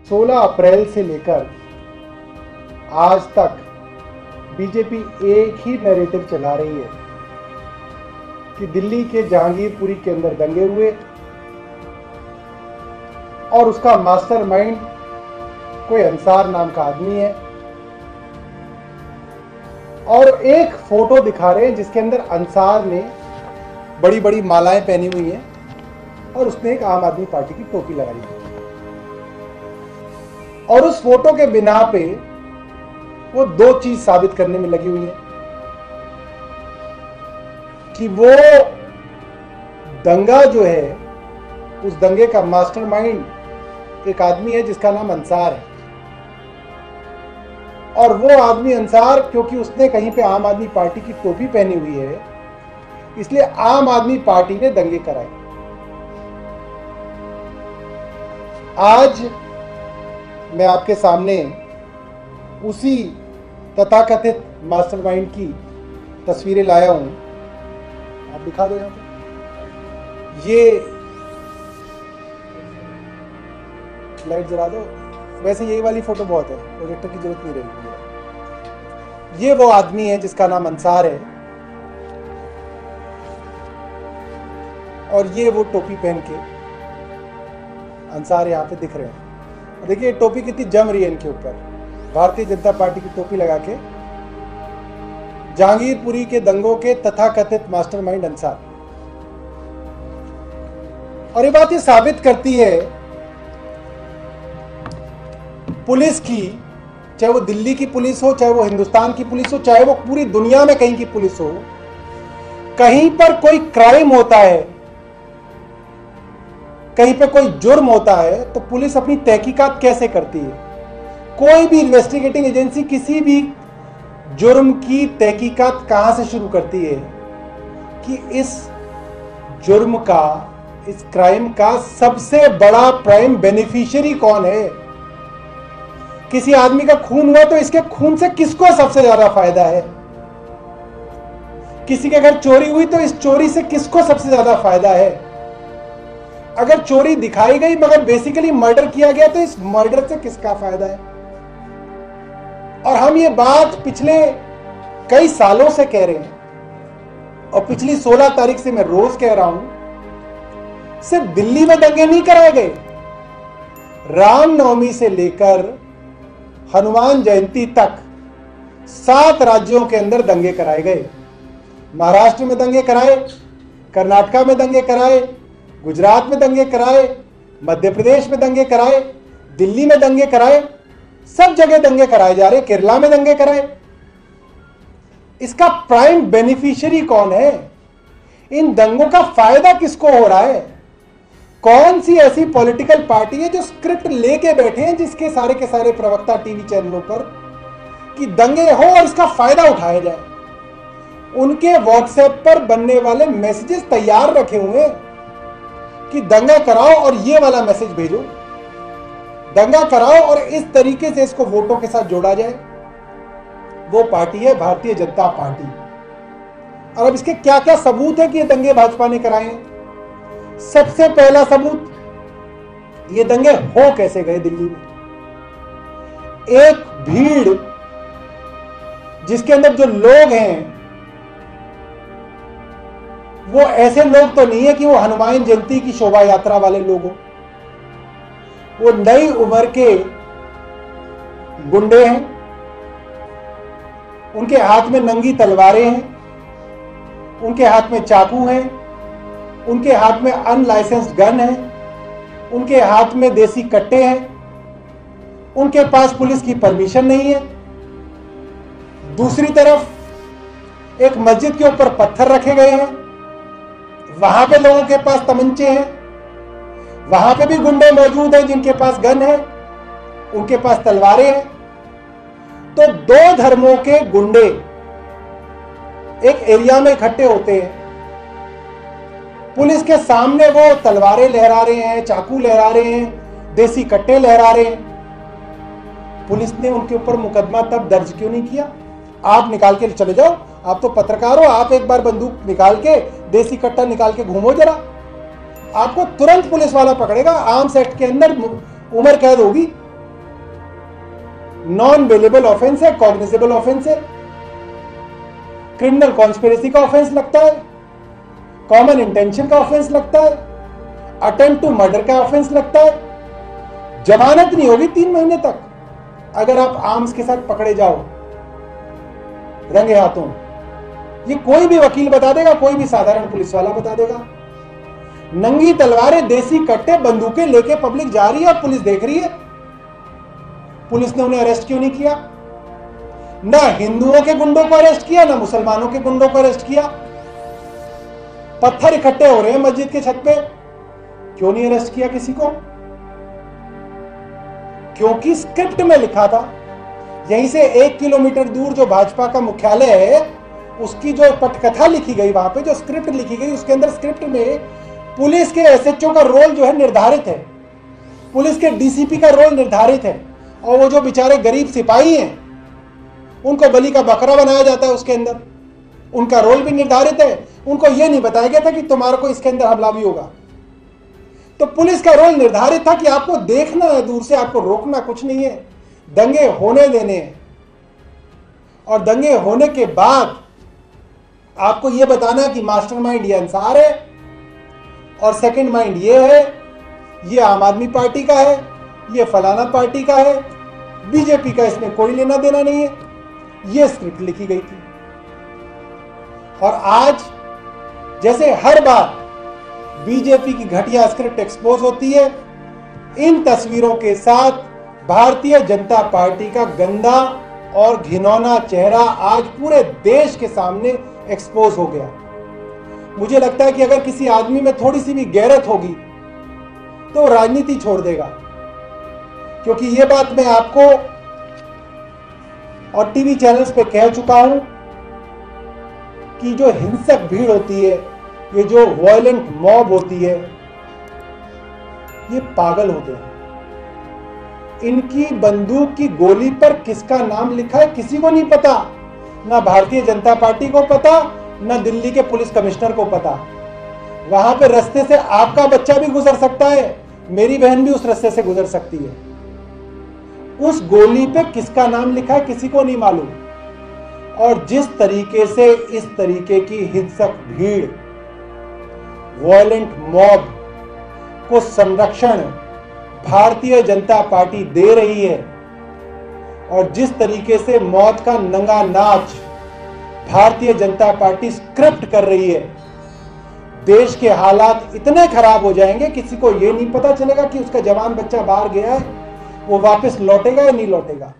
16 अप्रैल से लेकर आज तक बीजेपी एक ही नैरेटिव चला रही है कि दिल्ली के जहांगीरपुरी के अंदर दंगे हुए और उसका मास्टरमाइंड कोई अंसार नाम का आदमी है। और एक फोटो दिखा रहे हैं जिसके अंदर अंसार ने बड़ी बड़ी मालाएं पहनी हुई हैं और उसने एक आम आदमी पार्टी की टोपी लगाई है। और उस फोटो के बिना पे वो दो चीज साबित करने में लगी हुई है कि वो दंगा जो है, उस दंगे का मास्टरमाइंड एक आदमी है जिसका नाम अंसार है। और वो आदमी अंसार, क्योंकि उसने कहीं पे आम आदमी पार्टी की टोपी पहनी हुई है, इसलिए आम आदमी पार्टी ने दंगे कराए। आज मैं आपके सामने उसी तथाकथित मास्टरमाइंड की तस्वीरें लाया हूं। आप दिखा दो यहां पे, ये लाइट जला दो। वैसे यही वाली फोटो बहुत है, प्रोजेक्टर की जरूरत नहीं रहेगी। ये वो आदमी है जिसका नाम अंसार है और ये वो टोपी पहन के अंसार यहां पे दिख रहे हैं। देखिए टोपी कितनी जम रही है इनके ऊपर। भारतीय जनता पार्टी की टोपी लगा के जहांगीरपुरी के दंगों के तथाकथित मास्टरमाइंड अंसार। और ये बात ये साबित करती है पुलिस की, चाहे वो दिल्ली की पुलिस हो, चाहे वो हिंदुस्तान की पुलिस हो, चाहे वो पूरी दुनिया में कहीं की पुलिस हो, कहीं पर कोई क्राइम होता है, कहीं पे कोई जुर्म होता है, तो पुलिस अपनी तहकीकात कैसे करती है। कोई भी इन्वेस्टिगेटिंग एजेंसी किसी भी जुर्म की तहकीकात कहां से शुरू करती है कि इस जुर्म का, इस क्राइम का सबसे बड़ा प्राइम बेनिफिशियरी कौन है। किसी आदमी का खून हुआ तो इसके खून से किसको सबसे ज्यादा फायदा है। किसी के घर चोरी हुई तो इस चोरी से किसको सबसे ज्यादा फायदा है। अगर चोरी दिखाई गई मगर बेसिकली मर्डर किया गया तो इस मर्डर से किसका फायदा है। और हम ये बात पिछले कई सालों से कह रहे हैं और पिछली 16 तारीख से मैं रोज कह रहा हूं। सिर्फ दिल्ली में दंगे नहीं कराए गए, रामनवमी से लेकर हनुमान जयंती तक 7 राज्यों के अंदर दंगे कराए गए। महाराष्ट्र में दंगे कराए, कर्नाटका में दंगे कराए, गुजरात में दंगे कराए, मध्य प्रदेश में दंगे कराए, दिल्ली में दंगे कराए, सब जगह दंगे कराए जा रहे, केरला में दंगे कराए। इसका प्राइम बेनिफिशियरी कौन है। इन दंगों का फायदा किसको हो रहा है। कौन सी ऐसी पॉलिटिकल पार्टी है जो स्क्रिप्ट लेके बैठे हैं, जिसके सारे के सारे प्रवक्ता टीवी चैनलों पर कि दंगे हो और इसका फायदा उठाया जाए। उनके व्हाट्सएप पर बनने वाले मैसेजेस तैयार रखे हुए हैं कि दंगा कराओ और ये वाला मैसेज भेजो, दंगा कराओ और इस तरीके से इसको वोटों के साथ जोड़ा जाए। वो पार्टी है भारतीय जनता पार्टी। और अब इसके क्या क्या सबूत है कि ये दंगे भाजपा ने कराए हैं। सबसे पहला सबूत, ये दंगे हो कैसे गए दिल्ली में। एक भीड़ जिसके अंदर जो लोग हैं वो ऐसे लोग तो नहीं है कि वो हनुमान जयंती की शोभा यात्रा वाले लोग हो। वो नई उम्र के गुंडे हैं, उनके हाथ में नंगी तलवारें हैं, उनके हाथ में चाकू हैं, उनके हाथ में अनलाइसेंस्ड गन है, उनके हाथ में देसी कट्टे हैं, उनके पास पुलिस की परमिशन नहीं है। दूसरी तरफ एक मस्जिद के ऊपर पत्थर रखे गए हैं, वहां पे लोगों के पास तमंचे हैं, वहां पे भी गुंडे मौजूद हैं जिनके पास गन है, उनके पास तलवारें हैं। तो दो धर्मों के गुंडे एक एरिया में इकट्ठे होते हैं, पुलिस के सामने वो तलवारें लहरा रहे हैं, चाकू लहरा रहे हैं, देसी कट्टे लहरा रहे हैं। पुलिस ने उनके ऊपर मुकदमा तब दर्ज क्यों नहीं किया। आप निकाल के चले जाओ, आप तो पत्रकार हो, आप एक बार बंदूक निकाल के, देसी कट्टा निकाल के घूमो जरा, आपको तुरंत पुलिस वाला पकड़ेगा। आर्म्स एक्ट के अंदर उम्र कैद होगी, नॉन बेलेबल ऑफेंस है, कॉग्निजेबल ऑफेंस है, क्रिमिनल कॉन्स्पिरेसी का ऑफेंस लगता है, कॉमन इंटेंशन का ऑफेंस लगता है, अटेम्प्ट टू मर्डर का ऑफेंस लगता है। जमानत नहीं होगी 3 महीने तक अगर आप आर्म्स के साथ पकड़े जाओ रंगे हाथों। ये कोई भी वकील बता देगा, कोई भी साधारण पुलिस वाला बता देगा। नंगी तलवारें, देसी कट्टे, बंदूकें लेके पब्लिक जा रही है और पुलिस देख रही है। पुलिस ने उन्हें अरेस्ट क्यों नहीं किया? ना हिंदुओं के गुंडों को अरेस्ट किया, ना मुसलमानों के गुंडों को अरेस्ट किया। पत्थर इकट्ठे हो रहे हैं मस्जिद के छत पे, क्यों नहीं अरेस्ट किया किसी को? क्योंकि स्क्रिप्ट में लिखा था। यहीं से 1 किलोमीटर दूर जो भाजपा का मुख्यालय है, उसकी जो पटकथा लिखी गई, वहां पे जो स्क्रिप्ट लिखी गई, उसके अंदर स्क्रिप्ट में पुलिस के एसएचओ का रोल जो है निर्धारित है, पुलिस के डीसीपी का रोल निर्धारित है, और वो जो बेचारे गरीब सिपाही हैं उनको बलि का बकरा बनाया जाता है उसके अंदर। उनका रोल भी निर्धारित है। उनको यह नहीं बताया गया था कि तुम्हारे को इसके अंदर हमला भी होगा। तो पुलिस का रोल निर्धारित था कि आपको देखना है दूर से, आपको रोकना कुछ नहीं है, दंगे होने देने हैं। और दंगे होने के बाद आपको यह बताना है कि मास्टरमाइंड ये अंसार है और सेकंड माइंड ये है, ये आम आदमी पार्टी का है, ये फलाना पार्टी का है, बीजेपी का इसमें कोई लेना देना नहीं है। ये स्क्रिप्ट लिखी गई थी। और आज जैसे हर बार बीजेपी की घटिया स्क्रिप्ट एक्सपोज होती है, इन तस्वीरों के साथ भारतीय जनता पार्टी का गंदा और घिनौना चेहरा आज पूरे देश के सामने एक्सपोज हो गया। मुझे लगता है कि अगर किसी आदमी में थोड़ी सी भी गैरत होगी तो राजनीति छोड़ देगा, क्योंकि यह बात मैं आपको और टीवी चैनल्स पे कह चुका हूं कि जो हिंसक भीड़ होती है, ये जो वायलेंट मॉब होती है, ये पागल होते हैं। इनकी बंदूक की गोली पर किसका नाम लिखा है किसी को नहीं पता, ना भारतीय जनता पार्टी को पता, ना दिल्ली के पुलिस कमिश्नर को पता। वहां पे रास्ते से आपका बच्चा भी गुजर सकता है, मेरी बहन भी उस रास्ते से गुजर सकती है। उस गोली पे किसका नाम लिखा है किसी को नहीं मालूम। और जिस तरीके से इस तरीके की हिंसक भीड़, वायलेंट मॉब को संरक्षण भारतीय जनता पार्टी दे रही है, और जिस तरीके से मौत का नंगा नाच भारतीय जनता पार्टी स्क्रिप्ट कर रही है, देश के हालात इतने खराब हो जाएंगे, किसी को यह नहीं पता चलेगा कि उसका जवान बच्चा बाहर गया है, वो वापस लौटेगा या नहीं लौटेगा।